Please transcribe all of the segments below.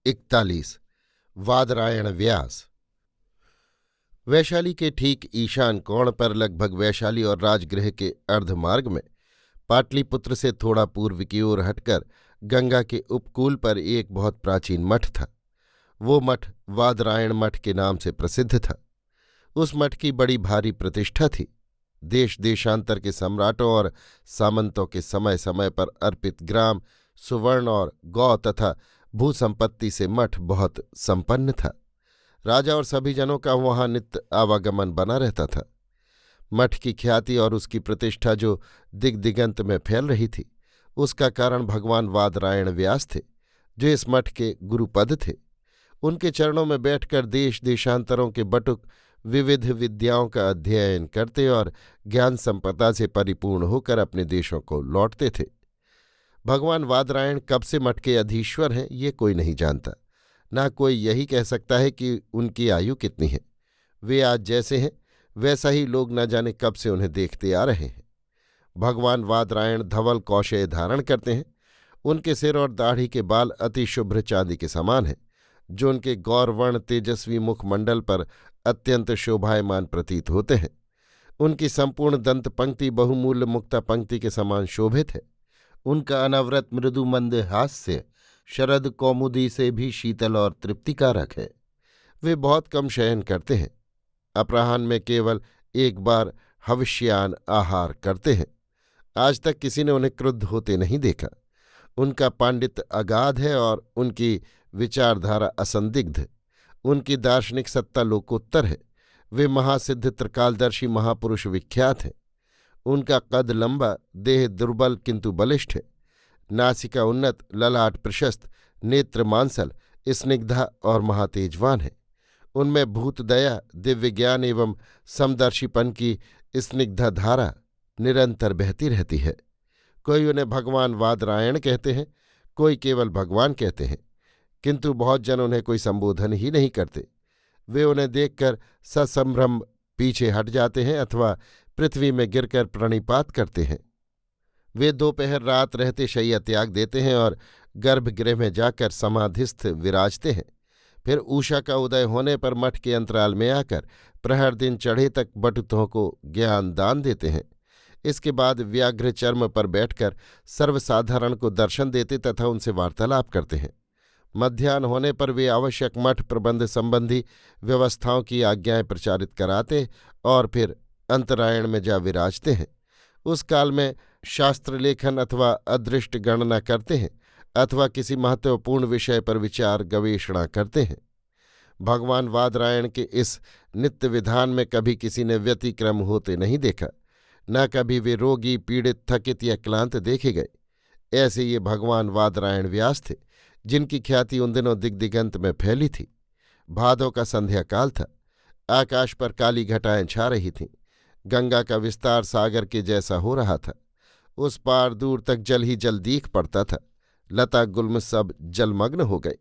41। वादरायण व्यास। वैशाली के ठीक ईशान कोण पर, लगभग वैशाली और राजगृह के अर्धमार्ग में, पाटलिपुत्र से थोड़ा पूर्व की ओर हटकर गंगा के उपकूल पर एक बहुत प्राचीन मठ था। वो मठ वादरायण मठ के नाम से प्रसिद्ध था। उस मठ की बड़ी भारी प्रतिष्ठा थी। देश देशांतर के सम्राटों और सामंतों के समय समय पर अर्पित ग्राम, सुवर्ण और गौ तथा भूसंपत्ति से मठ बहुत संपन्न था। राजा और सभी जनों का वहां नित्य आवागमन बना रहता था। मठ की ख्याति और उसकी प्रतिष्ठा जो दिग्दिगंत में फैल रही थी, उसका कारण भगवान वादरायण व्यास थे, जो इस मठ के गुरुपद थे। उनके चरणों में बैठकर देश देशांतरों के बटुक विविध विद्याओं का अध्ययन करते और ज्ञान संपदा से परिपूर्ण होकर अपने देशों को लौटते थे। भगवान वादरायण कब से मठ के अधीश्वर हैं, ये कोई नहीं जानता। ना कोई यही कह सकता है कि उनकी आयु कितनी है। वे आज जैसे हैं वैसा ही लोग न जाने कब से उन्हें देखते आ रहे हैं। भगवान वादरायण धवल कौशेय धारण करते हैं। उनके सिर और दाढ़ी के बाल अति शुभ्र चांदी के समान हैं, जो उनके गौरवर्ण तेजस्वी मुखमंडल पर अत्यंत शोभायमान प्रतीत होते हैं। उनकी संपूर्ण दंत पंक्ति बहुमूल्य मुक्ता पंक्ति के समान शोभित है। उनका अनवरत मृदु मंद हास्य शरद कौमुदी से भी शीतल और तृप्तिकारक है। वे बहुत कम शयन करते हैं। अपराह्न में केवल एक बार हविष्यान आहार करते हैं। आज तक किसी ने उन्हें क्रुद्ध होते नहीं देखा। उनका पांडित्य अगाध है और उनकी विचारधारा असंदिग्ध। उनकी दार्शनिक सत्ता लोकोत्तर है। वे महासिद्ध त्रिकालदर्शी महापुरुष विख्यात हैं। उनका कद लंबा, देह दुर्बल किंतु बलिष्ठ है। नासिका उन्नत, ललाट प्रशस्त, नेत्र मांसल, स्निग्धा और महातेजवान है। उनमें भूतदया, दिव्य ज्ञान एवं समदर्शीपन की स्निग्धा धारा निरंतर बहती रहती है। कोई उन्हें भगवान वादरायण कहते हैं, कोई केवल भगवान कहते हैं, किंतु बहुत जन उन्हें कोई संबोधन ही नहीं करते। वे उन्हें देखकर ससंभ्रम पीछे हट जाते हैं अथवा पृथ्वी में गिरकर प्रणिपात करते हैं। वे दोपहर रात रहते शैया त्याग देते हैं और गर्भगृह में जाकर समाधिस्थ विराजते हैं। फिर उषा का उदय होने पर मठ के अंतराल में आकर प्रहर दिन चढ़े तक बटुतों को ज्ञान दान देते हैं। इसके बाद व्याघ्र चर्म पर बैठकर सर्वसाधारण को दर्शन देते तथा उनसे वार्तालाप करते हैं। मध्याह्न होने पर वे आवश्यक मठ प्रबंध संबंधी व्यवस्थाओं की आज्ञाएं प्रचारित कराते और फिर अंतरायण में जा विराजते हैं। उस काल में शास्त्र लेखन अथवा अदृष्ट गणना करते हैं अथवा किसी महत्वपूर्ण विषय पर विचार गवेषणा करते हैं। भगवान वादरायण के इस नित्य विधान में कभी किसी ने व्यतिक्रम होते नहीं देखा। न कभी वे रोगी, पीड़ित, थकित या क्लांत देखे गए। ऐसे ये भगवान वादरायण व्यास थे, जिनकी ख्याति उन दिनों दिग्दिगंत में फैली थी। भादों का संध्याकाल था। आकाश पर काली घटाएं छा रही थीं। गंगा का विस्तार सागर के जैसा हो रहा था। उस पार दूर तक जल ही जल दीख पड़ता था। लता गुल्म सब जलमग्न हो गए।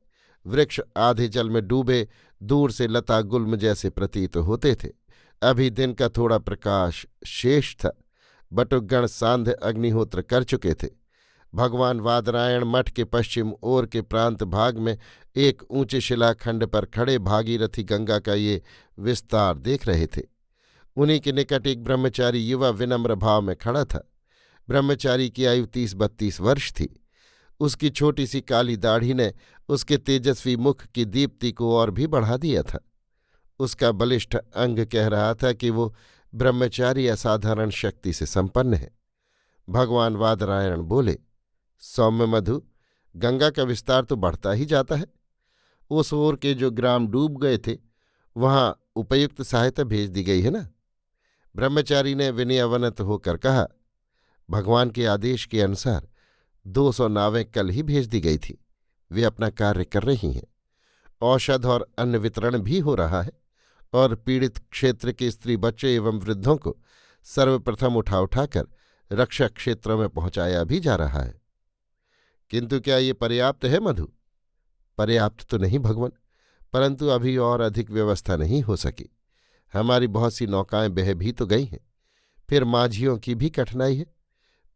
वृक्ष आधे जल में डूबे दूर से लता गुल्म जैसे प्रतीत होते थे। अभी दिन का थोड़ा प्रकाश शेष था। बटुकगण सांध्य अग्निहोत्र कर चुके थे। भगवान वादरायण मठ के पश्चिम ओर के प्रांत भाग में एक ऊंचे शिलाखंड पर खड़े भागीरथी गंगा का ये विस्तार देख रहे थे। उन्हीं के निकट एक ब्रह्मचारी युवा विनम्र भाव में खड़ा था। ब्रह्मचारी की आयु 30-32 वर्ष थी। उसकी छोटी सी काली दाढ़ी ने उसके तेजस्वी मुख की दीप्ति को और भी बढ़ा दिया था। उसका बलिष्ठ अंग कह रहा था कि वो ब्रह्मचारी असाधारण शक्ति से संपन्न है। भगवान वादरायण बोले, सौम्य मधु, गंगा का विस्तार तो बढ़ता ही जाता है। उस ओर के जो ग्राम डूब गए थे वहां उपयुक्त सहायता भेज दी गई है ना? ब्रह्मचारी ने विनयावनत होकर कहा, भगवान के आदेश के अनुसार 200 नावें कल ही भेज दी गई थी। वे अपना कार्य कर रही हैं। औषध और अन्न वितरण भी हो रहा है और पीड़ित क्षेत्र के स्त्री बच्चे एवं वृद्धों को सर्वप्रथम उठाकर रक्षा क्षेत्रों में पहुंचाया भी जा रहा है। किंतु क्या ये पर्याप्त है मधु? पर्याप्त तो नहीं भगवान, परंतु अभी और अधिक व्यवस्था नहीं हो सकी। हमारी बहुत सी नौकाएं बह भी तो गई हैं। फिर माझियों की भी कठिनाई है।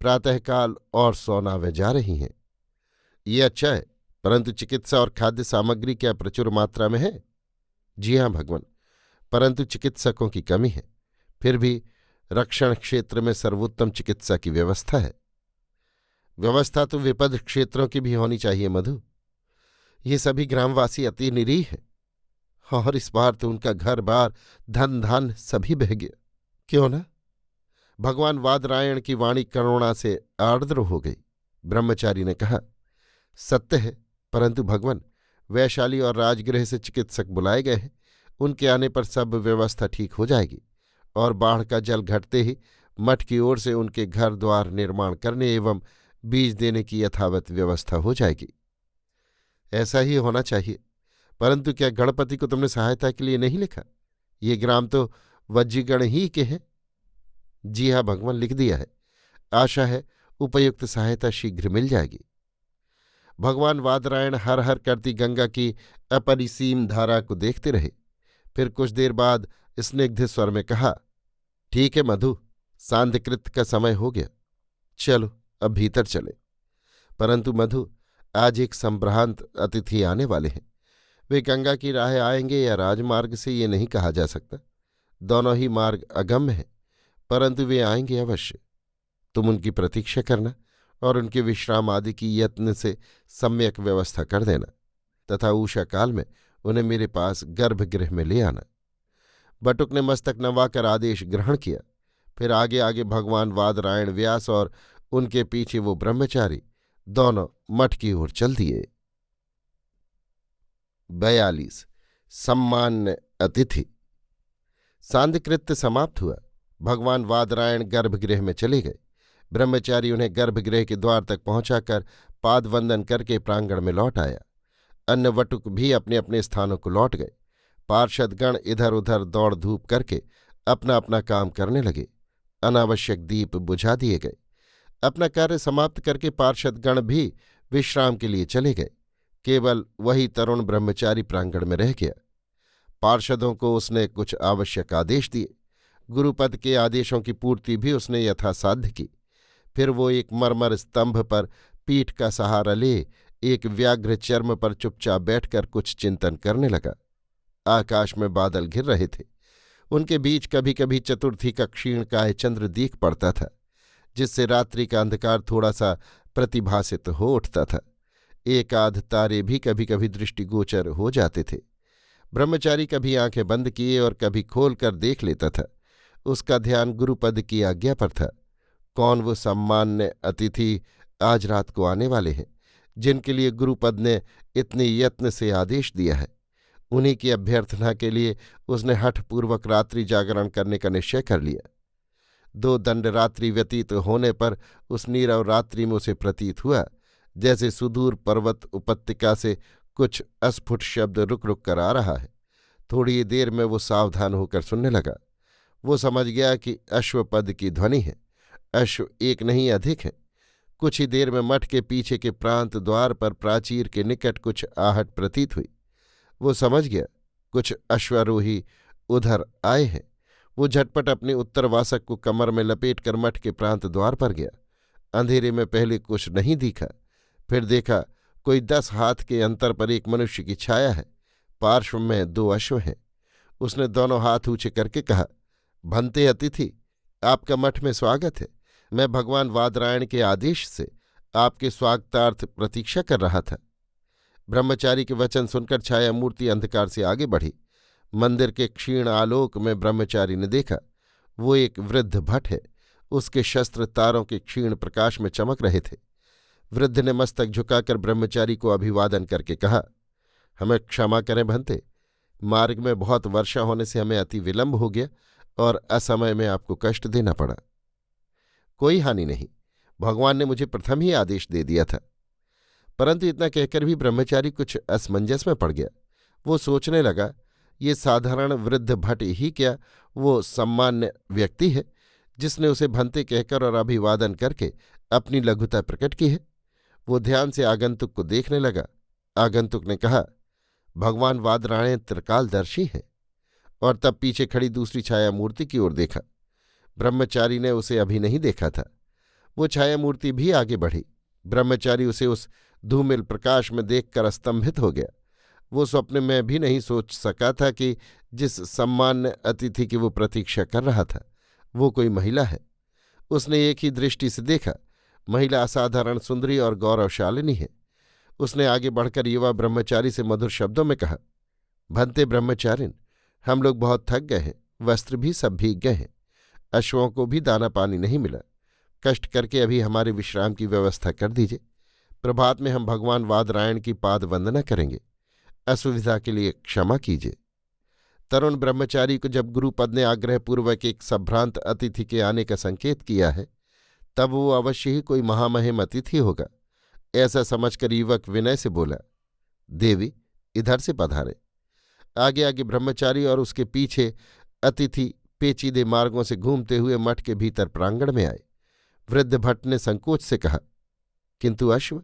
प्रातःकाल और 100 नावें जा रही हैं। ये अच्छा है, परंतु चिकित्सा और खाद्य सामग्री क्या प्रचुर मात्रा में है? जी हाँ भगवान, परंतु चिकित्सकों की कमी है। फिर भी रक्षण क्षेत्र में सर्वोत्तम चिकित्सा की व्यवस्था है। व्यवस्था तो विपद क्षेत्रों की भी होनी चाहिए मधु। ये सभी ग्रामवासी अति निरीह हैं, और इस बार तो उनका घर बार धन धान सभी बह गया। क्यों न? भगवान वादरायण की वाणी करुणा से आर्द्र हो गई। ब्रह्मचारी ने कहा, सत्य है, परंतु भगवान, वैशाली और राजगृह से चिकित्सक बुलाए गए हैं। उनके आने पर सब व्यवस्था ठीक हो जाएगी, और बाढ़ का जल घटते ही मठ की ओर से उनके घर द्वार निर्माण करने एवं बीज देने की यथावत व्यवस्था हो जाएगी। ऐसा ही होना चाहिए, परंतु क्या गणपति को तुमने सहायता के लिए नहीं लिखा? ये ग्राम तो वज्जीगण ही के हैं। जी हाँ भगवान, लिख दिया है। आशा है उपयुक्त सहायता शीघ्र मिल जाएगी। भगवान वादरायण हर हर करती गंगा की अपरिसीम धारा को देखते रहे। फिर कुछ देर बाद स्निग्ध स्वर में कहा, ठीक है मधु, सांध्यकृत का समय हो गया, चलो अब भीतर चले। परंतु मधु, आज एक संभ्रांत अतिथि आने वाले हैं। वे गंगा की राह आएंगे या राजमार्ग से ये नहीं कहा जा सकता। दोनों ही मार्ग अगम्य हैं, परंतु वे आएंगे अवश्य। तुम उनकी प्रतीक्षा करना और उनके विश्राम आदि की यत्न से सम्यक व्यवस्था कर देना, तथा उषा काल में उन्हें मेरे पास गर्भगृह में ले आना। बटुक ने मस्तक नवाकर आदेश ग्रहण किया। फिर आगे आगे भगवान वादरायण व्यास और उनके पीछे वो ब्रह्मचारी दोनों मठ की ओर चल दिए। 42 सम्मान्य अतिथि। सांध्यकृत्य समाप्त हुआ। भगवान वादरायण गर्भगृह में चले गए। ब्रह्मचारी उन्हें गर्भगृह के द्वार तक पहुंचाकर पादवंदन करके प्रांगण में लौट आया। अन्य वटुक भी अपने अपने स्थानों को लौट गए। पार्षदगण इधर उधर दौड़ धूप करके अपना अपना काम करने लगे। अनावश्यक दीप बुझा दिए गए। अपना कार्य समाप्त करके पार्षदगण भी विश्राम के लिए चले गए। केवल वही तरुण ब्रह्मचारी प्रांगण में रह गया। पार्षदों को उसने कुछ आवश्यक आदेश दिए। गुरुपद के आदेशों की पूर्ति भी उसने यथासाध्य की। फिर वो एक मरमर स्तंभ पर पीठ का सहारा ले एक व्याघ्र चर्म पर चुपचाप बैठकर कुछ चिंतन करने लगा। आकाश में बादल घिर रहे थे। उनके बीच कभी कभी चतुर्थी का क्षीणकाय चंद्र दीख पड़ता था, जिससे रात्रि का अंधकार थोड़ा सा प्रतिभासित हो उठता था। एक आध तारे भी कभी कभी दृष्टिगोचर हो जाते थे। ब्रह्मचारी कभी आंखें बंद किए और कभी खोल कर देख लेता था। उसका ध्यान गुरुपद की आज्ञा पर था। कौन वो सम्मान्य अतिथि आज रात को आने वाले हैं, जिनके लिए गुरुपद ने इतने यत्न से आदेश दिया है? उन्हीं की अभ्यर्थना के लिए उसने हठपूर्वक रात्रि जागरण करने का निश्चय कर लिया। 2 दंड रात्रि व्यतीत होने पर उस नीरव रात्रि में उसे प्रतीत हुआ जैसे सुदूर पर्वत उपत्यका से कुछ अस्फुट शब्द रुक रुक कर आ रहा है। थोड़ी देर में वो सावधान होकर सुनने लगा। वो समझ गया कि अश्वपद की ध्वनि है। अश्व एक नहीं अधिक है। कुछ ही देर में मठ के पीछे के प्रांत द्वार पर प्राचीर के निकट कुछ आहट प्रतीत हुई। वो समझ गया कुछ अश्वारोही उधर आए हैं। वो झटपट अपने उत्तरवासक को कमर में लपेटकर मठ के प्रांत द्वार पर गया। अंधेरे में पहले कुछ नहीं दिखा, फिर देखा कोई 10 हाथ के अंतर पर एक मनुष्य की छाया है। पार्श्व में 2 अश्व हैं। उसने दोनों हाथ ऊंचे करके कहा, भंते अतिथि, आपका मठ में स्वागत है। मैं भगवान वादरायण के आदेश से आपके स्वागतार्थ प्रतीक्षा कर रहा था। ब्रह्मचारी के वचन सुनकर छाया मूर्ति अंधकार से आगे बढ़ी। मंदिर के क्षीण आलोक में ब्रह्मचारी ने देखा वो एक वृद्ध भट्ट है। उसके शस्त्र तारों के क्षीण प्रकाश में चमक रहे थे। वृद्ध ने मस्तक झुकाकर ब्रह्मचारी को अभिवादन करके कहा, हमें क्षमा करें भंते, मार्ग में बहुत वर्षा होने से हमें अति विलंब हो गया और असमय में आपको कष्ट देना पड़ा। कोई हानि नहीं, भगवान ने मुझे प्रथम ही आदेश दे दिया था। परंतु इतना कहकर भी ब्रह्मचारी कुछ असमंजस में पड़ गया। वो सोचने लगा, ये साधारण वृद्ध भट्ट ही क्या वो सम्मान्य व्यक्ति है जिसने उसे भंते कहकर और अभिवादन करके अपनी लघुता प्रकट की है? वो ध्यान से आगंतुक को देखने लगा। आगंतुक ने कहा, भगवान वादरायण त्रिकालदर्शी हैं। और तब पीछे खड़ी दूसरी छाया मूर्ति की ओर देखा। ब्रह्मचारी ने उसे अभी नहीं देखा था। वो छाया मूर्ति भी आगे बढ़ी। ब्रह्मचारी उसे उस धूमिल प्रकाश में देखकर स्तंभित हो गया। वो स्वप्न में भी नहीं सोच सका था कि जिस सम्मान्य अतिथि की वो प्रतीक्षा कर रहा था वो कोई महिला है। उसने एक ही दृष्टि से देखा, महिला असाधारण सुंदरी और गौरवशालिनी है। उसने आगे बढ़कर युवा ब्रह्मचारी से मधुर शब्दों में कहा, भंते ब्रह्मचारिन, हम लोग बहुत थक गए हैं, वस्त्र भी सब भीग गए हैं, अश्वों को भी दाना पानी नहीं मिला। कष्ट करके अभी हमारे विश्राम की व्यवस्था कर दीजिए। प्रभात में हम भगवान वादरायण की पाद वंदना करेंगे। असुविधा के लिए क्षमा कीजिए। तरुण ब्रह्मचारी को जब गुरुपद ने आग्रहपूर्वक एक संभ्रांत अतिथि के आने का संकेत किया है तब वो अवश्य ही कोई महामहिम अतिथि होगा, ऐसा समझकर युवक विनय से बोला, देवी इधर से पधारे। आगे आगे ब्रह्मचारी और उसके पीछे अतिथि पेचीदे मार्गों से घूमते हुए मठ के भीतर प्रांगण में आए। वृद्ध भट्ट ने संकोच से कहा, किंतु अश्व,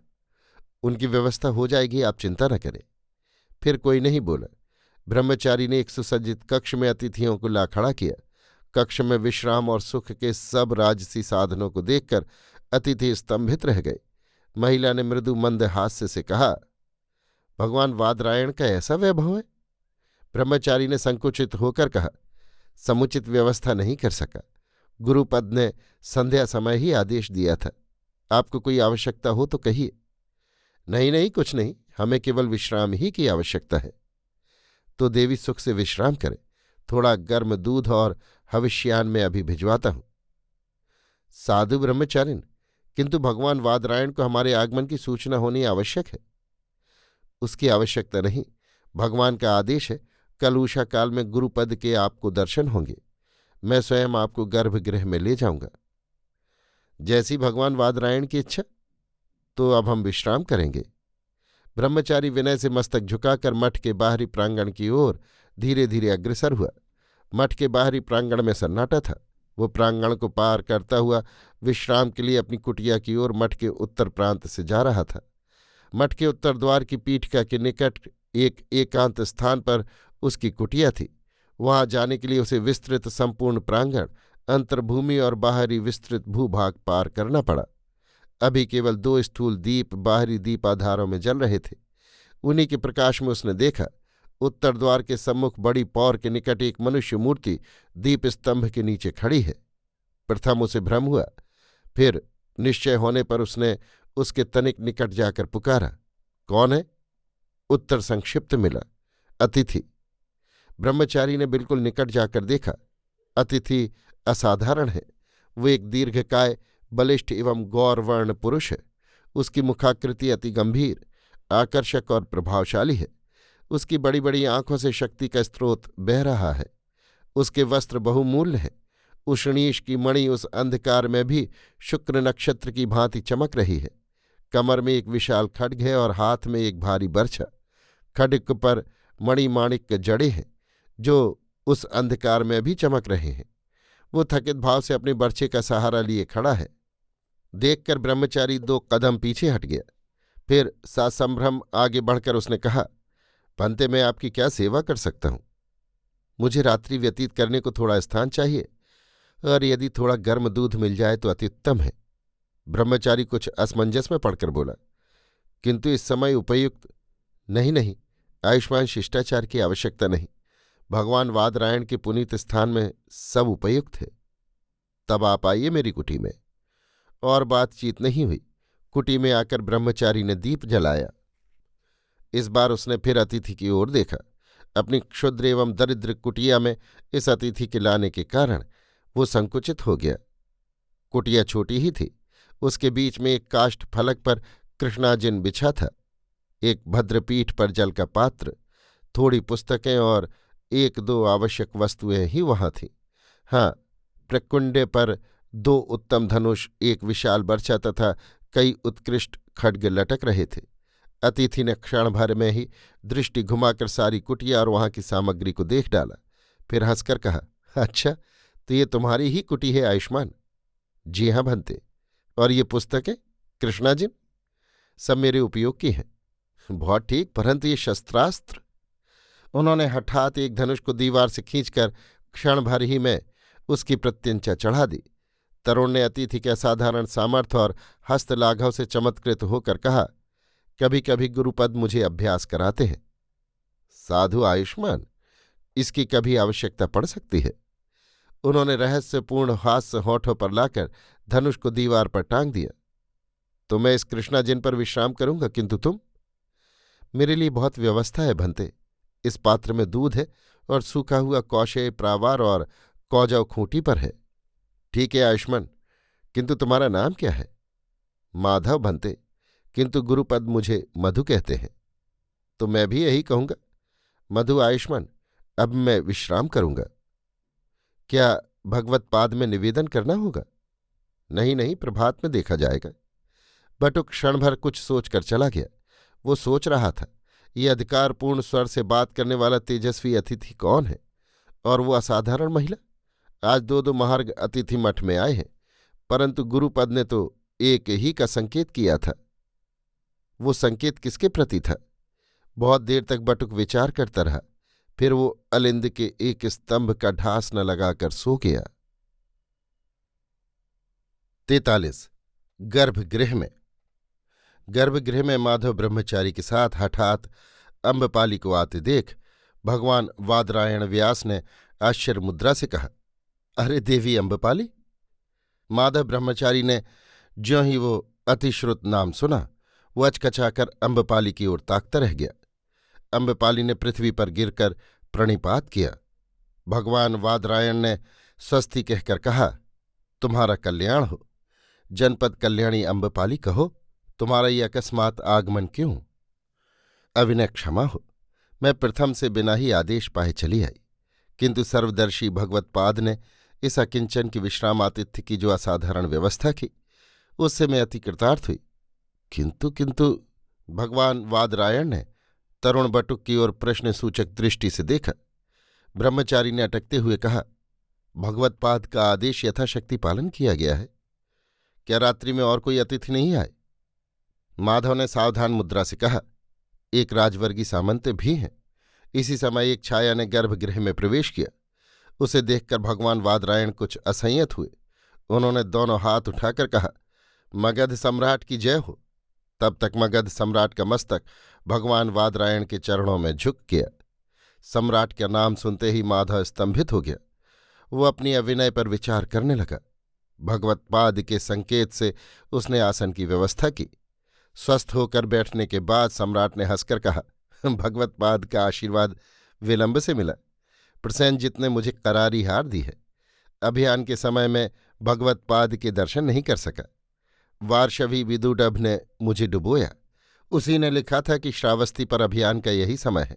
उनकी व्यवस्था हो जाएगी, आप चिंता न करें। फिर कोई नहीं बोला। ब्रह्मचारी ने एक सुसज्जित कक्ष में अतिथियों को ला खड़ा किया। कक्ष में विश्राम और सुख के सब राजसी साधनों को देखकर अतिथि स्तंभित रह गए। महिला ने मृदु मंद हास्य से कहा, भगवान वादरायण का ऐसा वैभव है? ब्रह्मचारी ने संकुचित होकर कहा, समुचित व्यवस्था नहीं कर सका। गुरुपद ने संध्या समय ही आदेश दिया था। आपको कोई आवश्यकता हो तो कहिए। नहीं नहीं, कुछ नहीं, हमें केवल विश्राम ही की आवश्यकता है। तो देवी सुख से विश्राम करें, थोड़ा गर्म दूध और हविष्यान में अभी भिजवाता हूं। साधु ब्रह्मचारिन, किंतु भगवान वादरायण को हमारे आगमन की सूचना होनी आवश्यक है। उसकी आवश्यकता नहीं, भगवान का आदेश है। कल उषा काल में गुरुपद के आपको दर्शन होंगे। मैं स्वयं आपको गर्भगृह में ले जाऊंगा। जैसी भगवान वादरायण की इच्छा। तो अब हम विश्राम करेंगे। ब्रह्मचारी विनय से मस्तक झुकाकर मठ के बाहरी प्रांगण की ओर धीरे धीरे अग्रसर हुआ। मठ के बाहरी प्रांगण में सन्नाटा था। वो प्रांगण को पार करता हुआ विश्राम के लिए अपनी कुटिया की ओर मठ के उत्तर प्रांत से जा रहा था। मठ के उत्तर द्वार की पीठिका के निकट एक एकांत स्थान पर उसकी कुटिया थी। वहां जाने के लिए उसे विस्तृत संपूर्ण प्रांगण, अंतर्भूमि और बाहरी विस्तृत भूभाग पार करना पड़ा। अभी केवल 2 स्थूल दीप बाहरी दीपाधारों में जल रहे थे। उन्हीं के प्रकाश में उसने देखा, उत्तर द्वार के सम्मुख बड़ी पौर के निकट एक मनुष्य मूर्ति दीप स्तंभ के नीचे खड़ी है। प्रथम उसे भ्रम हुआ, फिर निश्चय होने पर उसने उसके तनिक निकट जाकर पुकारा, कौन है? उत्तर संक्षिप्त मिला, अतिथि। ब्रह्मचारी ने बिल्कुल निकट जाकर देखा। अतिथि असाधारण है। वो एक दीर्घकाय, बलिष्ठ एवं गौरवर्ण पुरुष है। उसकी मुखाकृति अति गंभीर, आकर्षक और प्रभावशाली है। उसकी बड़ी बड़ी आंखों से शक्ति का स्रोत बह रहा है। उसके वस्त्र बहुमूल्य हैं। उष्णीश की मणि उस अंधकार में भी शुक्र नक्षत्र की भांति चमक रही है। कमर में एक विशाल खड्ग है और हाथ में एक भारी बर्छा। खड्ग पर मणिमाणिक्य जड़े हैं जो उस अंधकार में भी चमक रहे हैं। वो थकित भाव से अपने बर्छे का सहारा लिए खड़ा है। देखकर ब्रह्मचारी 2 कदम पीछे हट गया। फिर सासंभ्रम आगे बढ़कर उसने कहा, पंते, मैं आपकी क्या सेवा कर सकता हूं? मुझे रात्रि व्यतीत करने को थोड़ा स्थान चाहिए और यदि थोड़ा गर्म दूध मिल जाए तो अति उत्तम है। ब्रह्मचारी कुछ असमंजस में पड़कर बोला, किंतु इस समय उपयुक्त नहीं। नहीं, आयुष्मान शिष्टाचार की आवश्यकता नहीं। भगवान वादरायण के पुनीत स्थान में सब उपयुक्त है। तब आप आइए मेरी कुटी में। और बातचीत नहीं हुई। कुटी में आकर ब्रह्मचारी ने दीप जलाया। इस बार उसने फिर अतिथि की ओर देखा। अपनी क्षुद्र एवं दरिद्र कुटिया में इस अतिथि के लाने के कारण वो संकुचित हो गया। कुटिया छोटी ही थी। उसके बीच में एक काष्ठ फलक पर कृष्णाजिन बिछा था। एक भद्रपीठ पर जल का पात्र, थोड़ी पुस्तकें और 1-2 आवश्यक वस्तुएं ही वहां थीं। हाँ, प्रकुंडे पर 2 उत्तम धनुष, एक विशाल बर्छा तथा कई उत्कृष्ट खड्ग लटक रहे थे। अतिथि ने क्षण भर में ही दृष्टि घुमाकर सारी कुटिया और वहां की सामग्री को देख डाला। फिर हंसकर कहा, अच्छा, तो ये तुम्हारी ही कुटी है आयुष्मान? जी हाँ भंते। और ये पुस्तकें, कृष्णाजिन, सब मेरे उपयोग की हैं। बहुत ठीक, परंतु ये शस्त्रास्त्र? उन्होंने हठात एक धनुष को दीवार से खींचकर क्षण भर ही में उसकी प्रत्यंचा चढ़ा दी। तरुण ने अतिथि के असाधारण सामर्थ्य और हस्तलाघव से चमत्कृत होकर कहा, कभी कभी गुरुपद मुझे अभ्यास कराते हैं। साधु आयुष्मान, इसकी कभी आवश्यकता पड़ सकती है? उन्होंने रहस्यपूर्ण हास्य होठों पर लाकर धनुष को दीवार पर टांग दिया। तो मैं इस कृष्णा जिन पर विश्राम करूंगा, किंतु तुम? मेरे लिए बहुत व्यवस्था है भंते। इस पात्र में दूध है और सूखा हुआ कौशे प्रावार और कौजव खूंटी पर है। ठीक है आयुष्मान, किंतु तुम्हारा नाम क्या है? माधव भंते, किंतु गुरुपद मुझे मधु कहते हैं। तो मैं भी यही कहूंगा, मधु आयुष्मान। अब मैं विश्राम करूंगा। क्या भगवत पाद में निवेदन करना होगा? नहीं नहीं, प्रभात में देखा जाएगा। बटुक क्षण भर कुछ सोचकर चला गया। वो सोच रहा था, ये अधिकारपूर्ण स्वर से बात करने वाला तेजस्वी अतिथि कौन है, और वो असाधारण महिला। आज दो दो महार्घ अतिथि मठ में आए हैं, परंतु गुरुपद ने तो एक ही का संकेत किया था। वो संकेत किसके प्रति था? बहुत देर तक बटुक विचार करता रहा। फिर वो अलिंद के एक स्तंभ का ढास न लगाकर सो गया। 43। गर्भगृह में। गर्भगृह में माधव ब्रह्मचारी के साथ हठात अम्बपाली को आते देख भगवान वादरायण व्यास ने आश्चर्य मुद्रा से कहा, अरे देवी अम्बपाली! माधव ब्रह्मचारी ने ज्यों ही वो अतिश्रुत नाम सुना, वो अचकचाकर अम्बपाली की ओर ताकता रह गया। अम्बपाली ने पृथ्वी पर गिरकर प्रणिपात किया। भगवान वादरायण ने स्वस्ति कहकर कहा, तुम्हारा कल्याण हो। जनपद कल्याणी अम्बपाली, कहो तुम्हारा ये अकस्मात आगमन क्यों? अविनय क्षमा हो, मैं प्रथम से बिना ही आदेश पाए चली आई, किंतु सर्वदर्शी भगवत्पाद ने इस अकिंचन की विश्रामातिथ्य की जो असाधारण व्यवस्था की, उससे मैं अति कृतार्थ हुई। किंतु भगवान वादरायण ने तरुण बटुक की ओर प्रश्नसूचक दृष्टि से देखा। ब्रह्मचारी ने अटकते हुए कहा, भगवत्पाद का आदेश यथाशक्ति पालन किया गया है। क्या रात्रि में और कोई अतिथि नहीं आए? माधव ने सावधान मुद्रा से कहा, एक राजवर्गी सामंत भी हैं। इसी समय एक छाया ने गर्भगृह में प्रवेश किया। उसे देखकर भगवान वादरायण कुछ असंयत हुए। उन्होंने दोनों हाथ उठाकर कहा, मगध सम्राट की जय हो। तब तक मगध सम्राट का मस्तक भगवान वादरायण के चरणों में झुक गया। सम्राट का नाम सुनते ही माधव स्तंभित हो गया। वो अपनी अविनय पर विचार करने लगा। भगवत्पाद के संकेत से उसने आसन की व्यवस्था की। स्वस्थ होकर बैठने के बाद सम्राट ने हंसकर कहा, भगवत्पाद का आशीर्वाद विलंब से मिला। प्रसेनजित ने मुझे करारी हार दी है। अभियान के समय में भगवत्पाद के दर्शन नहीं कर सका। वार्षवी विदुडभ ने मुझे डुबोया। उसी ने लिखा था कि श्रावस्ती पर अभियान का यही समय है।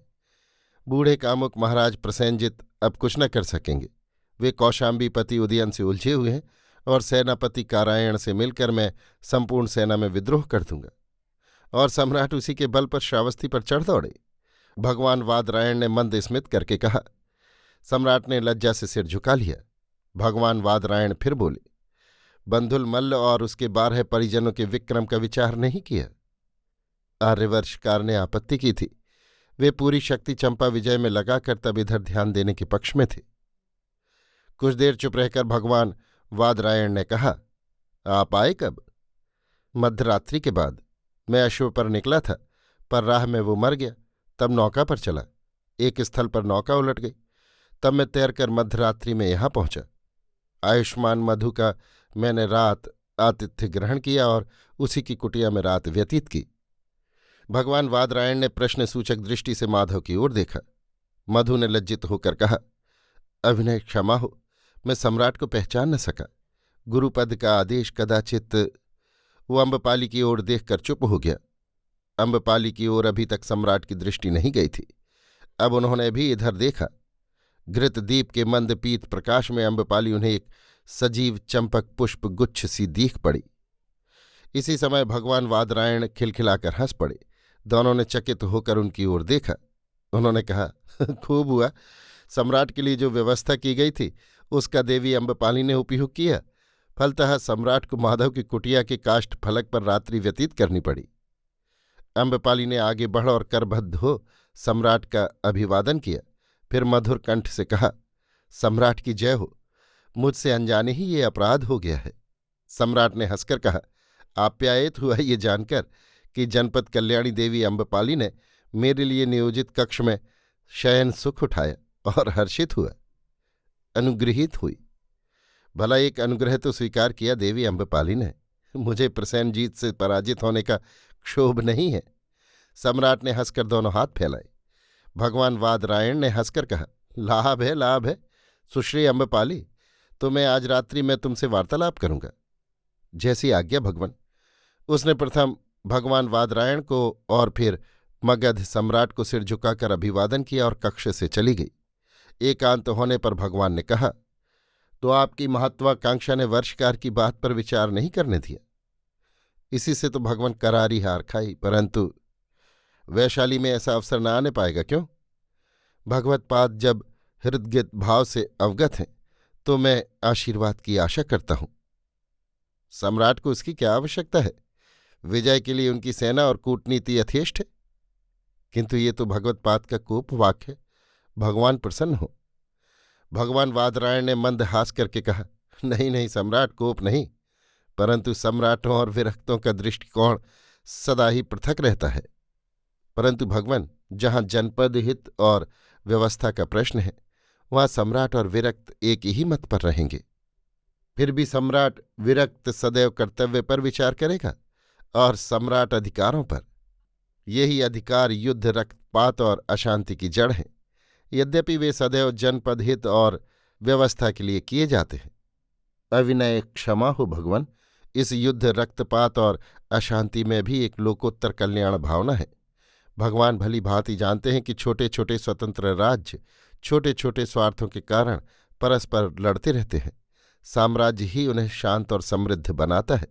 बूढ़े कामुक महाराज प्रसेनजित अब कुछ न कर सकेंगे। वे कौशाम्बीपति उदयन से उलझे हुए हैं और सेनापति कारायण से मिलकर मैं संपूर्ण सेना में विद्रोह कर दूंगा। और सम्राट उसी के बल पर श्रावस्ती पर चढ़ दौड़े। भगवान वादरायण ने मंद स्मित करके कहा। सम्राट ने लज्जा से सिर झुका लिया। भगवान वादरायण फिर बोले, बंधुल मल्ल और उसके 12 परिजनों के विक्रम का विचार नहीं किया? आर्यवर्षकार ने आपत्ति की थी। वे पूरी शक्ति चंपा विजय में लगाकर तब इधर ध्यान देने के पक्ष में थे। कुछ देर चुप रहकर भगवान वादरायण ने कहा, आप आए कब? मध्यरात्रि के बाद। मैं अश्व पर निकला था, पर राह में वो मर गया। तब नौका पर चला। एक स्थल पर नौका उलट गई। तब मैं तैरकर मध्यरात्रि में यहां पहुंचा। आयुष्मान मधु का मैंने रात आतिथ्य ग्रहण किया और उसी की कुटिया में रात व्यतीत की। भगवान वादरायण ने प्रश्नसूचक दृष्टि से माधव की ओर देखा। मधु ने लज्जित होकर कहा, अभिनय क्षमा हो, मैं सम्राट को पहचान न सका। गुरुपद का आदेश कदाचित। वो अम्बपाली की ओर देखकर चुप हो गया। अम्बपाली की ओर अभी तक सम्राट की दृष्टि नहीं गई थी। अब उन्होंने भी इधर देखा। घृतदीप के मंद पीत प्रकाश में अम्बपाली उन्हें एक सजीव चंपक पुष्प गुच्छ सी दीख पड़ी। इसी समय भगवान वादरायण खिलखिलाकर हंस पड़े। दोनों ने चकित होकर उनकी ओर देखा। उन्होंने कहा, खूब हुआ। सम्राट के लिए जो व्यवस्था की गई थी उसका देवी अम्बपाली ने उपयोग किया। फलतः सम्राट को माधव की कुटिया के काष्ठ फलक पर रात्रि व्यतीत करनी पड़ी। अम्बपाली ने आगे बढ़ और करबद्ध हो सम्राट का अभिवादन किया। फिर मधुर कंठ से कहा, सम्राट की जय हो। मुझसे अनजाने ही ये अपराध हो गया है। सम्राट ने हंसकर कहा, आप्यायित हुआ ये जानकर कि जनपद कल्याणी देवी अम्बपाली ने मेरे लिए नियोजित कक्ष में शयन सुख उठाया और हर्षित हुआ, अनुगृहित हुई। भला एक अनुग्रह तो स्वीकार किया देवी अम्बपाली ने, मुझे प्रसेनजीत से पराजित होने का क्षोभ नहीं है। सम्राट ने हंसकर दोनों हाथ फैलाए। भगवान वादरायण ने हंसकर कहा, लाभ है, लाभ है सुश्री अम्बपाली, तो मैं आज रात्रि में तुमसे वार्तालाप करूंगा। जैसी आज्ञा भगवान। उसने प्रथम भगवान वादरायण को और फिर मगध सम्राट को सिर झुकाकर अभिवादन किया और कक्ष से चली गई। एकांत होने पर भगवान ने कहा, तो आपकी महत्वाकांक्षा ने वर्षकार की बात पर विचार नहीं करने दिया। इसी से तो भगवान करारी हार खाई, परंतु वैशाली में ऐसा अवसर न आने पाएगा क्यों? भगवत पाद जब हृदयगत भाव से अवगत हैं तो मैं आशीर्वाद की आशा करता हूं। सम्राट को इसकी क्या आवश्यकता है? विजय के लिए उनकी सेना और कूटनीति यथेष्ट है। किंतु ये तो भगवत पाद का कोप वाक्य है, भगवान प्रसन्न हो। भगवान वादरायण ने मंद हास करके कहा, नहीं नहीं सम्राट, कोप नहीं, परंतु सम्राटों और विरक्तों का दृष्टिकोण सदा ही पृथक रहता है। परंतु भगवान, जहां जनपद हित और व्यवस्था का प्रश्न है वहां सम्राट और विरक्त एक ही मत पर रहेंगे। फिर भी सम्राट विरक्त सदैव कर्तव्य पर विचार करेगा और सम्राट अधिकारों पर। यही अधिकार युद्ध, रक्तपात और अशांति की जड़ हैं। यद्यपि वे सदैव जनपद हित और व्यवस्था के लिए किए जाते हैं। अविनय क्षमा हो भगवान, इस युद्ध, रक्तपात और अशांति में भी एक लोकोत्तर कल्याण भावना है। भगवान भली भांति जानते हैं कि छोटे छोटे स्वतंत्र राज्य छोटे छोटे स्वार्थों के कारण परस्पर लड़ते रहते हैं। साम्राज्य ही उन्हें शांत और समृद्ध बनाता है।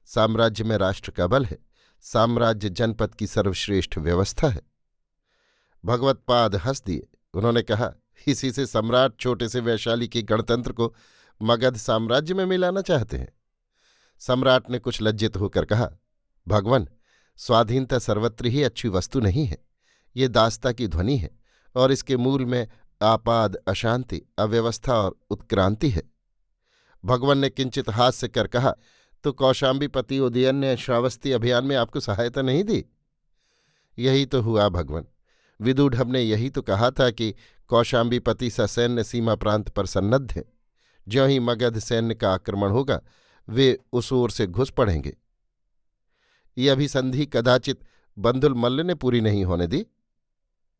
साम्राज्य में राष्ट्र का बल है। साम्राज्य जनपद की सर्वश्रेष्ठ व्यवस्था है। भगवत पाद हंस दिए। उन्होंने कहा, इसी से सम्राट छोटे से वैशाली के गणतंत्र को मगध साम्राज्य में मिलाना चाहते हैं। सम्राट ने कुछ लज्जित होकर कहा, भगवान, स्वाधीनता सर्वत्र ही अच्छी वस्तु नहीं है। ये दासता की ध्वनि है और इसके मूल में आपाद, अशांति, अव्यवस्था और उत्क्रांति है। भगवान ने किंचित हास्य कर कहा, तो कौशाम्बीपति उदयन ने श्रावस्ती अभियान में आपको सहायता नहीं दी? यही तो हुआ भगवान। विदूढ़ ने यही तो कहा था कि कौशाम्बीपति ससैन्य सीमा प्रांत पर सन्नद्ध हैं। ज्यों ही मगध सैन्य का आक्रमण होगा वे उस ओर से घुस पड़ेंगे। ये अभिसंधि कदाचित बंधुल मल्ल ने पूरी नहीं होने दी।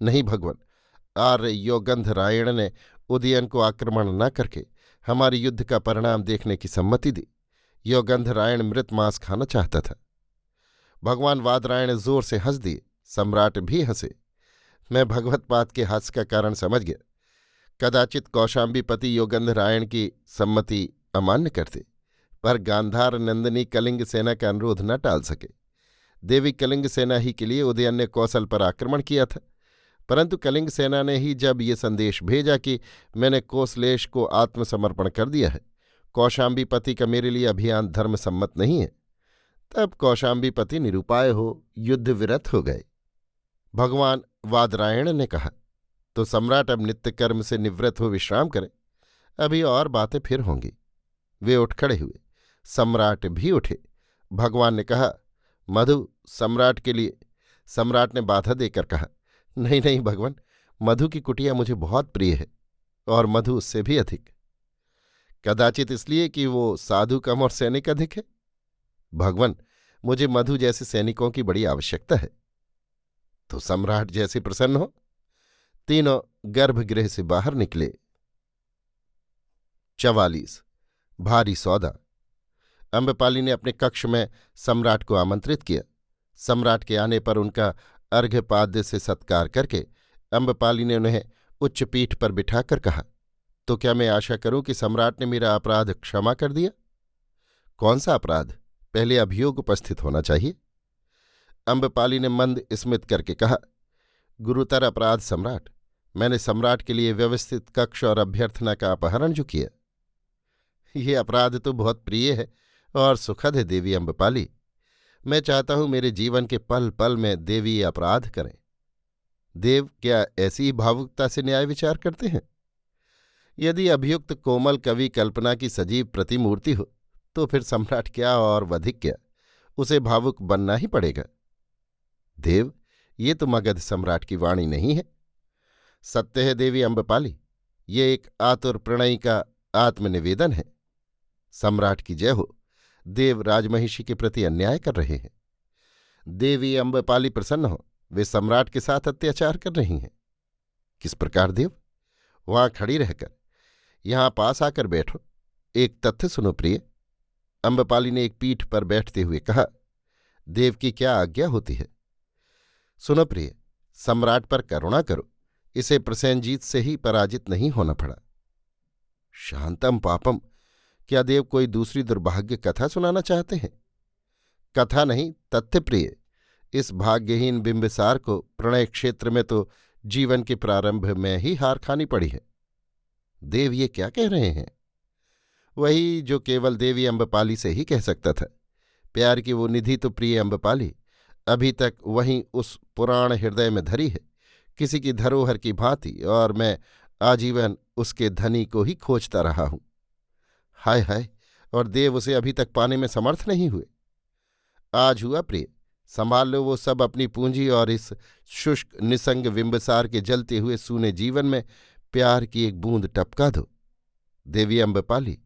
नहीं भगवान, आर्य योगंधरायण ने उदयन को आक्रमण न करके हमारे युद्ध का परिणाम देखने की सम्मति दी। योगंधरायण मृत मांस खाना चाहता था। भगवान वादरायण जोर से हंस दिए। सम्राट भी हंसे। मैं भगवत पाद के हास्य का कारण समझ गया। कदाचित कौशाम्बीपति योगंधरायण की सम्मति अमान्य करते, पर गांधार नंदिनी कलिंग सेना का अनुरोध न टाल सके। देवी कलिंग सेना ही के लिए उदयन ने कौशल पर आक्रमण किया था, परंतु कलिंग सेना ने ही जब ये संदेश भेजा कि मैंने कोसलेश को आत्मसमर्पण कर दिया है, कौशाम्बीपति का मेरे लिए अभियान धर्मसम्मत नहीं है, तब कौशाम्बीपति निरुपाय हो युद्ध विरत हो गए। भगवान वादरायण ने कहा, तो सम्राट अब नित्य कर्म से निवृत्त हो विश्राम करें, अभी और बातें फिर होंगी। वे उठ खड़े हुए। सम्राट भी उठे। भगवान ने कहा, मधु सम्राट के लिए। सम्राट ने बाधा देकर कहा, नहीं नहीं भगवान, मधु की कुटिया मुझे बहुत प्रिय है और मधु उससे भी अधिक। कदाचित इसलिए कि वो साधु कम और सैनिक अधिक है। भगवान, मुझे मधु जैसे सैनिकों की बड़ी आवश्यकता है। तो सम्राट जैसे प्रसन्न हो। तीनों गर्भगृह से बाहर निकले। 44 भारी सौदा। अम्बपाली ने अपने कक्ष में सम्राट को आमंत्रित किया। सम्राट के आने पर उनका अर्घ्यपाद्य से सत्कार करके अम्बपाली ने उन्हें उच्च पीठ पर बिठाकर कहा, तो क्या मैं आशा करूं कि सम्राट ने मेरा अपराध क्षमा कर दिया? कौन सा अपराध? पहले अभियोग उपस्थित होना चाहिए। अम्बपाली ने मंद स्मित करके कहा, गुरुतर अपराध सम्राट, मैंने सम्राट के लिए व्यवस्थित कक्ष और अभ्यर्थना का अपहरण जो किया। ये अपराध तो बहुत प्रिय है और सुखद है देवी अम्बपाली। मैं चाहता हूं मेरे जीवन के पल पल में देवी ये अपराध करें। देव क्या ऐसी ही भावुकता से न्याय विचार करते हैं? यदि अभियुक्त कोमल कवि कल्पना की सजीव प्रतिमूर्ति हो तो फिर सम्राट क्या और वधिक क्या, उसे भावुक बनना ही पड़ेगा। देव, ये तो मगध सम्राट की वाणी नहीं है। सत्य है देवी अम्बपाली, ये एक आतुर प्रणयी का आत्मनिवेदन है। सम्राट की जय हो। देव राजमहिषी के प्रति अन्याय कर रहे हैं। देवी अम्बपाली प्रसन्न हो, वे सम्राट के साथ अत्याचार कर रही हैं। किस प्रकार देव? वहां खड़ी रहकर, यहां पास आकर बैठो, एक तथ्य सुनो प्रिय। अम्बपाली ने एक पीठ पर बैठते हुए कहा। देव की क्या आज्ञा होती है? सुनो प्रिय, सम्राट पर करुणा करो, इसे प्रसेनजीत से ही पराजित नहीं होना पड़ा। शांतम पापम, क्या देव कोई दूसरी दुर्भाग्य कथा सुनाना चाहते हैं? कथा नहीं, तथ्य प्रिय। इस भाग्यहीन बिंबिसार को प्रणय क्षेत्र में तो जीवन के प्रारंभ में ही हार खानी पड़ी है। देव ये क्या कह रहे हैं? वही जो केवल देवी अम्बपाली से ही कह सकता था। प्यार की वो निधि तो प्रिय अम्बपाली अभी तक वहीं उस पुराण हृदय में धरी है, किसी की धरोहर की भांति, और मैं आजीवन उसके धनी को ही खोजता रहा हूं। हाय हाय, और देव उसे अभी तक पाने में समर्थ नहीं हुए। आज हुआ प्रिय, संभाल लो वो सब अपनी पूंजी और इस शुष्क निसंग बिंबिसार के जलते हुए सूने जीवन में प्यार की एक बूंद टपका दो। देवी अम्बपाली,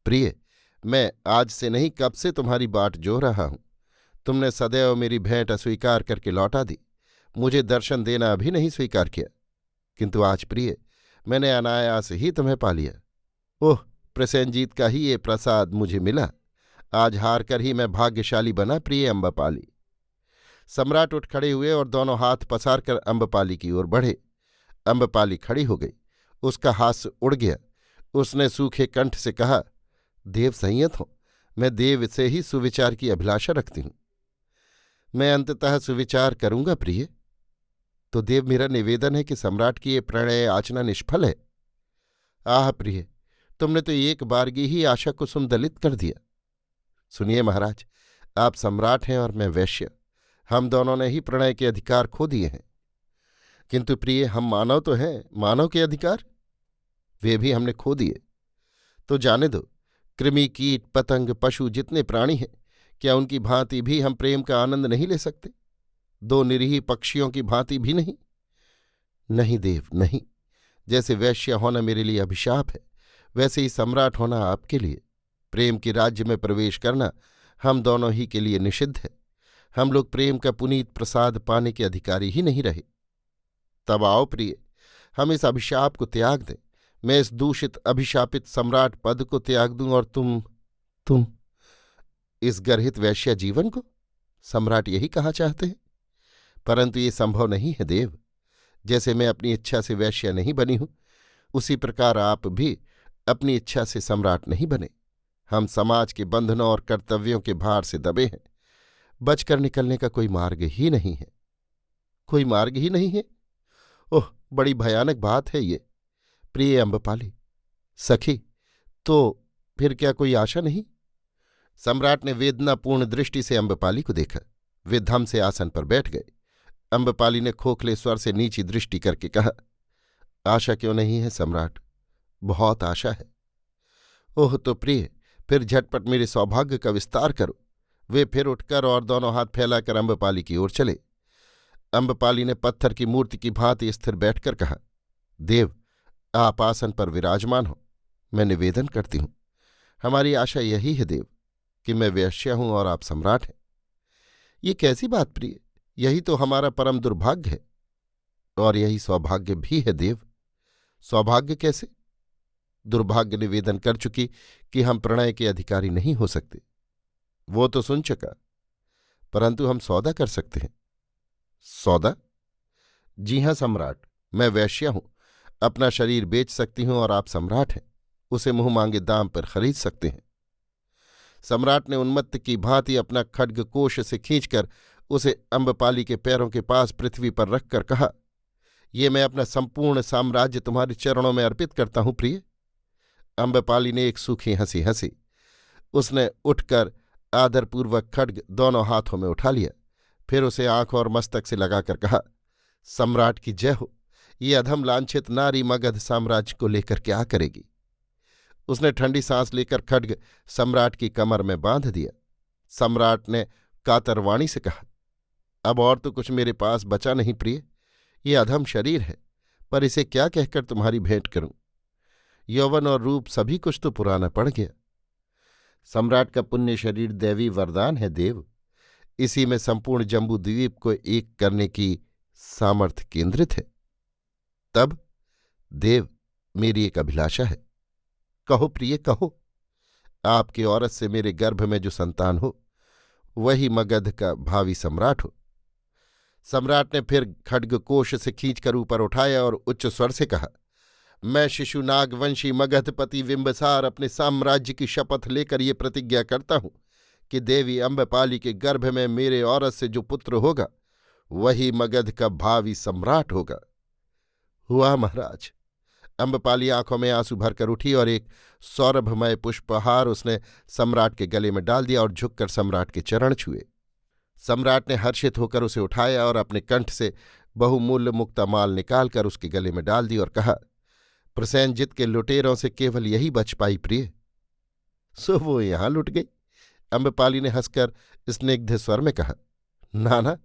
प्रिय, मैं आज से नहीं कब से तुम्हारी बाट जोह रहा हूं। तुमने सदैव मेरी भेंट अस्वीकार करके लौटा दी, मुझे दर्शन देना अभी नहीं स्वीकार किया, किंतु आज प्रिय मैंने अनायास ही तुम्हें पा लिया। ओह, प्रसेनजीत का ही ये प्रसाद मुझे मिला। आज हार कर ही मैं भाग्यशाली बना प्रिय अम्बपाली। सम्राट उठ खड़े हुए और दोनों हाथ पसार कर अम्बपाली की ओर बढ़े। अम्बपाली खड़ी हो गई, उसका हास्य उड़ गया। उसने सूखे कंठ से कहा, देव संयत हो, मैं देव से ही सुविचार की अभिलाषा रखती हूं। मैं अंततः सुविचार करूंगा प्रिय। तो देव, मेरा निवेदन है कि सम्राट की ये प्रणय याचना निष्फल है। आह प्रिय, तुमने तो एक बारगी ही आशा को सुमदलित कर दिया। सुनिए महाराज, आप सम्राट हैं और मैं वैश्य, हम दोनों ने ही प्रणय के अधिकार खो दिए हैं। किंतु प्रिय, हम मानव तो हैं, मानव के अधिकार वे भी हमने खो दिए। तो जाने दो, कृमि, कीट, पतंग, पशु जितने प्राणी हैं, क्या उनकी भांति भी हम प्रेम का आनंद नहीं ले सकते? दो निरीह पक्षियों की भांति भी नहीं? नहीं देव, नहीं। जैसे वैश्य होना मेरे लिए अभिशाप है, वैसे ही सम्राट होना आपके लिए। प्रेम के राज्य में प्रवेश करना हम दोनों ही के लिए निषिद्ध है। हम लोग प्रेम का पुनीत प्रसाद पाने के अधिकारी ही नहीं रहे। तब आओ प्रिय, हम इस अभिशाप को त्याग दें। मैं इस दूषित अभिशापित सम्राट पद को त्याग दूं और तुम इस गर्हित वैश्य जीवन को। सम्राट यही कहा चाहते हैं, परंतु ये संभव नहीं है देव। जैसे मैं अपनी इच्छा से वैश्य नहीं बनी हूं, उसी प्रकार आप भी अपनी इच्छा से सम्राट नहीं बने। हम समाज के बंधनों और कर्तव्यों के भार से दबे हैं। बचकर निकलने का कोई मार्ग ही नहीं है। कोई मार्ग ही नहीं है? ओह, बड़ी भयानक बात है ये। प्रिय अम्बपाली, सखी, तो फिर क्या कोई आशा नहीं? सम्राट ने वेदनापूर्ण दृष्टि से अम्बपाली को देखा। वे धम से आसन पर बैठ गए। अम्बपाली ने खोखले स्वर से नीची दृष्टि करके कहा, आशा क्यों नहीं है सम्राट, बहुत आशा है। ओह, तो प्रिय, फिर झटपट मेरे सौभाग्य का विस्तार करो। वे फिर उठकर और दोनों हाथ फैलाकर अम्बपाली की ओर चले। अम्बपाली ने पत्थर की मूर्ति की भांति स्थिर बैठकर कहा, देव, आप आसन पर विराजमान हो, मैं निवेदन करती हूं। हमारी आशा यही है देव कि मैं वैश्य हूं और आप सम्राट हैं। ये कैसी बात प्रिय, यही तो हमारा परम दुर्भाग्य है, और यही सौभाग्य भी है देव। सौभाग्य कैसे? दुर्भाग्य निवेदन कर चुकी कि हम प्रणय के अधिकारी नहीं हो सकते, वो तो सुन चुका, परंतु हम सौदा कर सकते हैं। सौदा? जी हां सम्राट, मैं वैश्य हूं, अपना शरीर बेच सकती हूं और आप सम्राट हैं, उसे मुंह मांगे दाम पर खरीद सकते हैं। सम्राट ने उन्मत्त की भांति अपना खड्ग कोश से खींचकर उसे अम्बपाली के पैरों के पास पृथ्वी पर रखकर कहा, ये मैं अपना संपूर्ण साम्राज्य तुम्हारे चरणों में अर्पित करता हूं प्रिय। अम्बपाली ने एक सूखी हंसी हंसी। उसने उठकर आदरपूर्वक खड्ग दोनों हाथों में उठा लिया, फिर उसे आंख और मस्तक से लगाकर कहा, सम्राट की जय हो। ये अधम लांछित नारी मगध साम्राज्य को लेकर क्या करेगी? उसने ठंडी सांस लेकर खड्ग सम्राट की कमर में बांध दिया। सम्राट ने कातर वाणी से कहा, अब और तो कुछ मेरे पास बचा नहीं प्रिय। ये अधम शरीर है, पर इसे क्या कहकर तुम्हारी भेंट करूं। यौवन और रूप सभी कुछ तो पुराना पड़ गया। सम्राट का पुण्य शरीर दैवी वरदान है देव। इसी में संपूर्ण जम्बू द्वीप को एक करने की सामर्थ्य केंद्रित है। तब देव, मेरी एक अभिलाषा है। कहो प्रिय कहो। आपकी औरत से मेरे गर्भ में जो संतान हो वही मगध का भावी सम्राट हो। सम्राट ने फिर खड्गकोश से खींचकर ऊपर उठाया और उच्च स्वर से कहा, मैं शिशु नागवंशी मगधपति बिंबसार अपने साम्राज्य की शपथ लेकर ये प्रतिज्ञा करता हूं कि देवी अम्बपाली के गर्भ में मेरे औरत से जो पुत्र होगा वही मगध का भावी सम्राट होगा। हुआ महाराज। अम्बपाली आंखों में आंसू भरकर उठी और एक सौरभमय पुष्पहार उसने सम्राट के गले में डाल दिया और झुककर सम्राट के चरण छुए। सम्राट ने हर्षित होकर उसे उठाया और अपने कंठ से बहुमूल्य मुक्तामाल निकालकर उसके गले में डाल दी और कहा, प्रसेनजित के लुटेरों से केवल यही बच पाई प्रिय। सो वो यहां लुट गई। अम्बपाली ने हंसकर स्निग्ध स्वर में कहा, ना,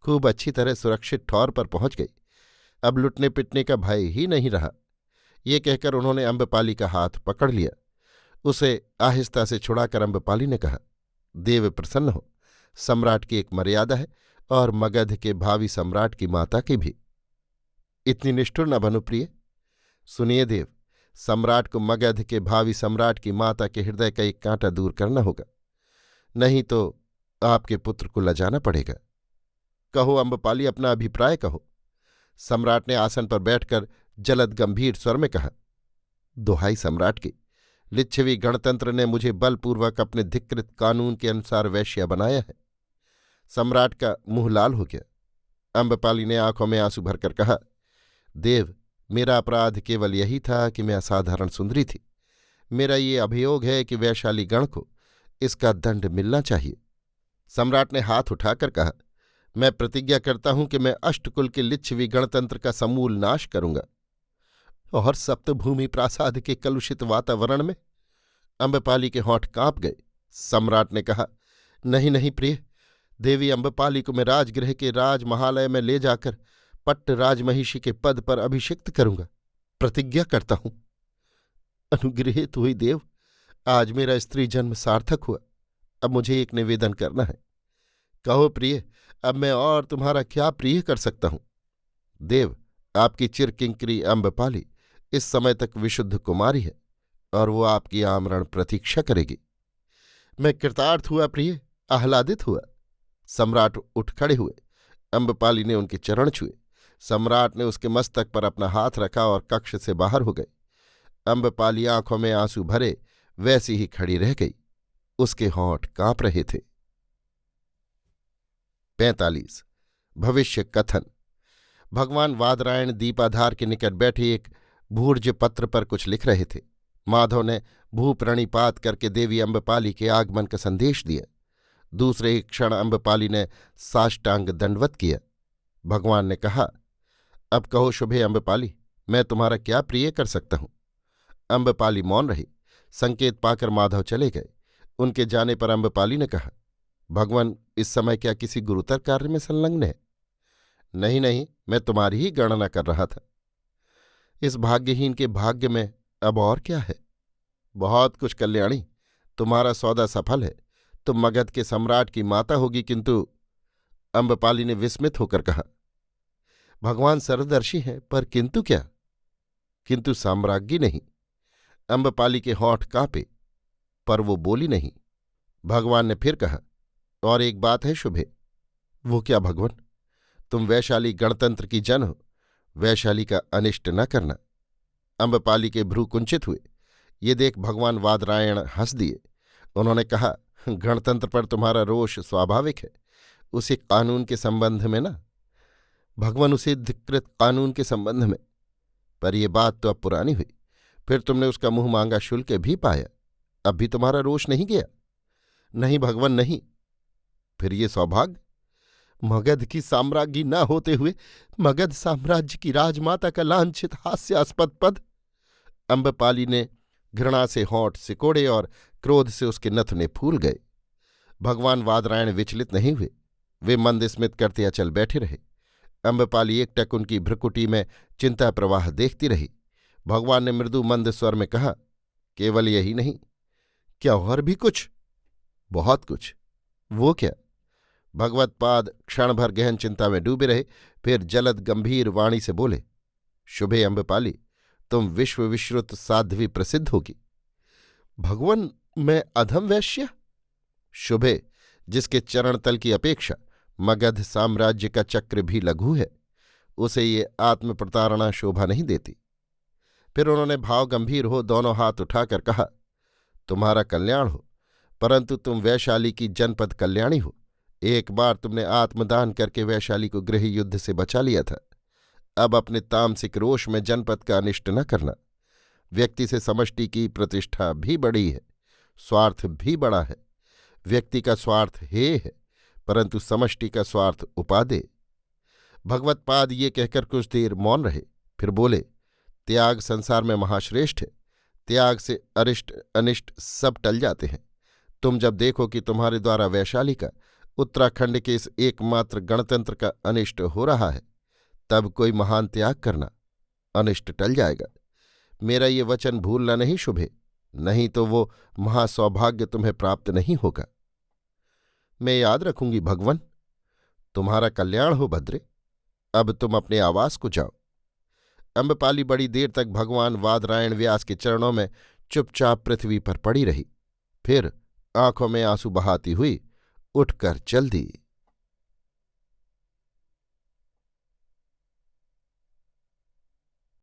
खूब अच्छी तरह सुरक्षित ठौर पर पहुंच गई। अब लुटने पिटने का भय ही नहीं रहा। ये कहकर उन्होंने अम्बपाली का हाथ पकड़ लिया। उसे आहिस्ता से छुड़ाकर अम्बपाली ने कहा, देव प्रसन्न हो। सम्राट की एक मर्यादा है और मगध के भावी सम्राट की माता की भी। इतनी निष्ठुर न बनो प्रिय। सुनिए देव, सम्राट को मगध के भावी सम्राट की माता के हृदय का एक कांटा दूर करना होगा, नहीं तो आपके पुत्र को लजाना पड़ेगा। कहो अम्बपाली, अपना अभिप्राय कहो। सम्राट ने आसन पर बैठकर जलद गंभीर स्वर में कहा, दुहाई सम्राट की, लिच्छवी गणतंत्र ने मुझे बलपूर्वक अपने धिक्कृत कानून के अनुसार वैश्या बनाया है। सम्राट का मुंह लाल हो गया। अम्बपाली ने आंखों में आंसू भरकर कहा, देव, मेरा अपराध केवल यही था कि मैं असाधारण सुंदरी थी। मेरा ये अभियोग है कि वैशाली गण को इसका दंड मिलना चाहिए। सम्राट ने हाथ उठाकर कहा, मैं प्रतिज्ञा करता हूं कि मैं अष्टकुल के लिच्छवी गणतंत्र का समूल नाश करूंगा। और सप्तभूमि प्रासाद के कलुषित वातावरण में अम्बपाली के होंठ कांप गए। सम्राट ने कहा, नहीं प्रिय, देवी अम्बपाली को मैं राजगृह के राजमहालय में ले जाकर पट्ट राजमहिषी के पद पर अभिषिक्त करूंगा। प्रतिज्ञा करता हूं। अनुगृहित हुई देव, आज मेरा स्त्री जन्म सार्थक हुआ। अब मुझे एक निवेदन करना है। कहो प्रिय, अब मैं और तुम्हारा क्या प्रिय कर सकता हूं। देव, आपकी चिरकिंकरी अम्बपाली इस समय तक विशुद्ध कुमारी है और वो आपकी आमरण प्रतीक्षा करेगी। मैं कृतार्थ हुआ प्रिय, आह्लादित हुआ। सम्राट उठ खड़े हुए। अम्बपाली ने उनके चरण छुए। सम्राट ने उसके मस्तक पर अपना हाथ रखा और कक्ष से बाहर हो गए। अम्बपाली आंखों में आंसू भरे वैसी ही खड़ी रह गई। उसके होंठ कांप रहे थे। 45 भविष्य कथन। भगवान वादरायण दीपाधार के निकट बैठे एक भूर्ज पत्र पर कुछ लिख रहे थे। माधव ने भूप्रणिपात करके देवी अम्बपाली के आगमन का संदेश दिया। दूसरे ही क्षण अम्बपाली ने साष्टांग दंडवत किया। भगवान ने कहा, अब कहो शुभे अम्बपाली, मैं तुम्हारा क्या प्रिय कर सकता हूं। अम्बपाली मौन रही। संकेत पाकर माधव चले गए। उनके जाने पर अम्बपाली ने कहा, भगवान इस समय क्या किसी गुरुतर कार्य में संलग्न है। नहीं, मैं तुम्हारी ही गणना कर रहा था। इस भाग्यहीन के भाग्य में अब और क्या है। बहुत कुछ कल्याणी, तुम्हारा सौदा सफल है। तुम मगध के सम्राट की माता होगी। किंतु अम्बपाली ने विस्मित होकर कहा, भगवान सर्वदर्शी हैं, पर किंतु क्या। किंतु साम्राज्ञी नहीं। अम्बपाली के होंठ कांपे, पर वो बोली नहीं। भगवान ने फिर कहा, और एक बात है शुभे। वो क्या भगवान। तुम वैशाली गणतंत्र की जन हो, वैशाली का अनिष्ट न करना। अम्बपाली के भ्रू कुंचित हुए। ये देख भगवान वादरायण हंस दिए। उन्होंने कहा, गणतंत्र पर तुम्हारा रोष स्वाभाविक है, उसी कानून के संबंध में ना। भगवान उसे धिक्कृत कानून के संबंध में। पर यह बात तो अब पुरानी हुई। फिर तुमने उसका मुंह मांगा शुल्क भी पाया, अब भी तुम्हारा रोष नहीं गया। नहीं भगवान नहीं। फिर ये सौभाग्य, मगध की साम्राज्ञी न होते हुए मगध साम्राज्य की राजमाता का लांछित हास्यास्पद पद। अम्बपाली ने घृणा से होंठ सिकोड़े और क्रोध से उसके नथुने फूल गए। भगवान वादरायण विचलित नहीं हुए। वे मंद स्मित करते अचल बैठे रहे। अम्बपाली एकटक उनकी भ्रुकुटी में चिंता प्रवाह देखती रही। भगवान ने मृदु मंद स्वर में कहा, केवल यही नहीं, क्या और भी कुछ? बहुत कुछ। वो क्या? भगवत पाद क्षण भर गहन चिंता में डूबे रहे, फिर जलद गंभीर वाणी से बोले, शुभे अम्बपाली, तुम विश्व विश्रुत साध्वी प्रसिद्ध होगी। भगवान, मैं अधम वैश्य? शुभे, जिसके चरण तल की अपेक्षा मगध साम्राज्य का चक्र भी लघु है, उसे ये आत्म प्रतारणा शोभा नहीं देती। फिर उन्होंने भाव गंभीर हो दोनों हाथ उठाकर कहा, तुम्हारा कल्याण हो, परंतु तुम वैशाली की जनपद कल्याणी हो। एक बार तुमने आत्मदान करके वैशाली को गृह युद्ध से बचा लिया था। अब अपने तामसिक रोष में जनपद का अनिष्ट न करना। व्यक्ति से समष्टि की प्रतिष्ठा भी बड़ी है, स्वार्थ भी बड़ा है। व्यक्ति का स्वार्थ हेय है, परंतु समष्टि का स्वार्थ उपादेय। भगवत्पाद ये कहकर कुछ देर मौन रहे, फिर बोले, त्याग संसार में महाश्रेष्ठ है। त्याग से अरिष्ट अनिष्ट सब टल जाते हैं। तुम जब देखो कि तुम्हारे द्वारा वैशाली का, उत्तराखंड के इस एकमात्र गणतंत्र का अनिष्ट हो रहा है, तब कोई महान त्याग करना, अनिष्ट टल जाएगा। मेरा ये वचन भूलना नहीं शुभे, नहीं तो वो महासौभाग्य तुम्हें प्राप्त नहीं होगा। मैं याद रखूंगी भगवन। तुम्हारा कल्याण हो भद्रे। अब तुम अपने आवास को जाओ। अम्बपाली बड़ी देर तक भगवान वादरायण व्यास के चरणों में चुपचाप पृथ्वी पर पड़ी रही, फिर आंखों में आंसू बहाती हुई उठकर चल दी।